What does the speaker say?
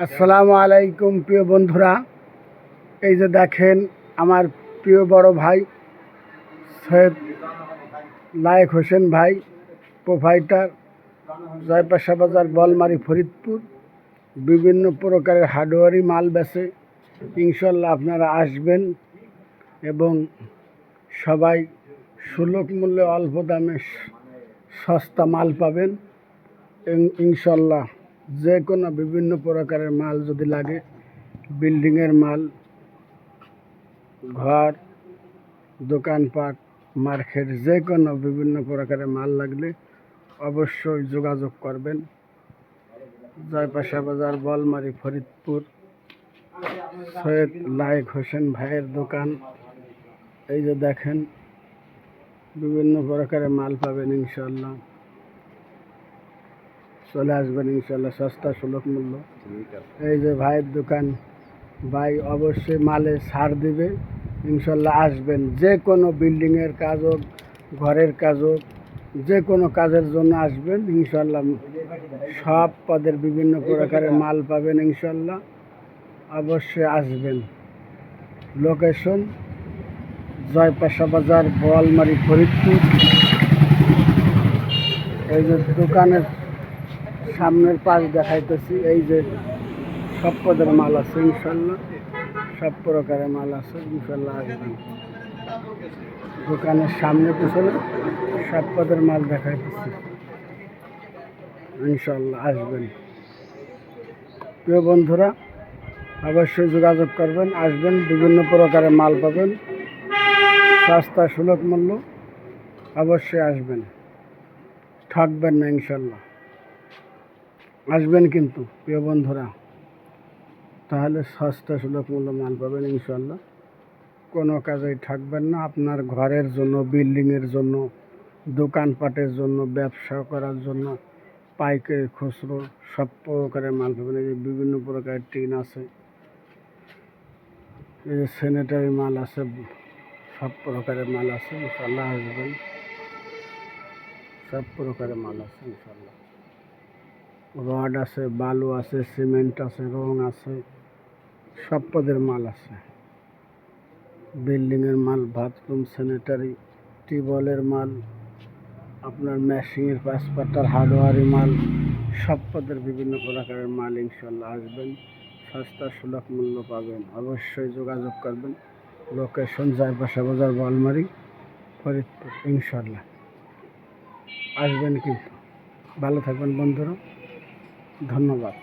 আসসালামু আলাইকুম প্রিয় বন্ধুরা, এই যে দেখেন আমার প্রিয় বড় ভাই সৈয়দ লায়েক হোসেন ভাই, প্রোভাইডার, জয়পাশা বাজার, বলমারি, ফরিদপুর। বিভিন্ন প্রকারের হার্ডওয়ারি মাল বেচে। ইনশাল্লাহ আপনারা আসবেন এবং সবাই সুলভ মূল্যে অল্প দামে সস্তা মাল পাবেন। ইনশাল্লাহ যে কোনো বিভিন্ন প্রকারের মাল যদি লাগে, বিল্ডিংয়ের মাল, ঘর, দোকানপাট, মার্কেট, যে কোনো বিভিন্ন প্রকারের মাল লাগলে অবশ্যই যোগাযোগ করবেন। জয়পাশা বাজার, বলমারি, ফরিদপুর, সৈয়দ লায়েক হোসেন ভাইয়ের দোকান। এই যে দেখেন বিভিন্ন প্রকারের মাল পাবেন। ইনশাল্লাহ চলে আসবেন, ইনশাল্লাহ সস্তা সুলভ মূল্য। এই যে ভাইয়ের দোকান, ভাই অবশ্যই মালে ছাড় দিবে। ইনশাল্লাহ আসবেন, যে কোনো বিল্ডিংয়ের কাজ হোক, ঘরের কাজ হোক, যে কোনো কাজের জন্য আসবেন। ইনশাল্লাহ সব পদের বিভিন্ন প্রকারের মাল পাবেন। ইনশাল্লাহ অবশ্যই আসবেন। লোকেশন জয়পাশা বাজার, বোয়ালমারি, ফরিদপুর। এই যে দোকানের সামনের পাশ দেখাইতেছি, এই যে সব পদের মাল আছে। ইনশাল্লাহ সব প্রকারের মাল আছে। ইনশাল্লাহ আসবেন। দোকানের সামনে পিছনে সব পদের মাল দেখাইতেছি। ইনশাল্লাহ আসবেন। প্রিয় বন্ধুরা, অবশ্যই যোগাযোগ করবেন, আসবেন। বিভিন্ন প্রকারের মাল পাবেন, সস্তা সুলভ মূল্য। অবশ্যই আসবেন, ঠকবেন না। ইনশাল্লাহ আসবেন কিন্তু প্রিয় বন্ধুরা, তাহলে সস্তা সুলভ মূল্য মাল পাবেন। ইনশাল্লাহ কোনো কাজেই থাকবেন না। আপনার ঘরের জন্য, বিল্ডিংয়ের জন্য, দোকানপাটের জন্য, ব্যবসা করার জন্য, পাইকারি, খুচরো সব প্রকারের মাল পাবেন। এই যে বিভিন্ন প্রকারের টিন আছে, এই যে স্যানিটারি মাল আছে, সব প্রকারের মাল আছে। ইনশাল্লাহ আসবেন, সব প্রকারের মাল আছে। ইনশাল্লাহ রড আছে, বালু আছে, সিমেন্ট আছে, রং আছে, সব পদের মাল আছে। বিল্ডিংয়ের মাল, বাথরুম, স্যানিটারি, টিউবওয়েলের মাল, আপনার মেশিনের পাসপাটার, হার্ডওয়ারি মাল, সব পদের বিভিন্ন প্রকারের মাল। ইনশাল্লাহ আসবেন, সস্তা সুলভ মূল্য পাবেন। অবশ্যই যোগাযোগ করবেন। লোকেশন জয়পাশা বাজার, বলমারি, ফরিদপুর। ইনশাল্লাহ আসবেন কিন্তু। ভালো থাকবেন বন্ধুরা, ধন্যবাদ।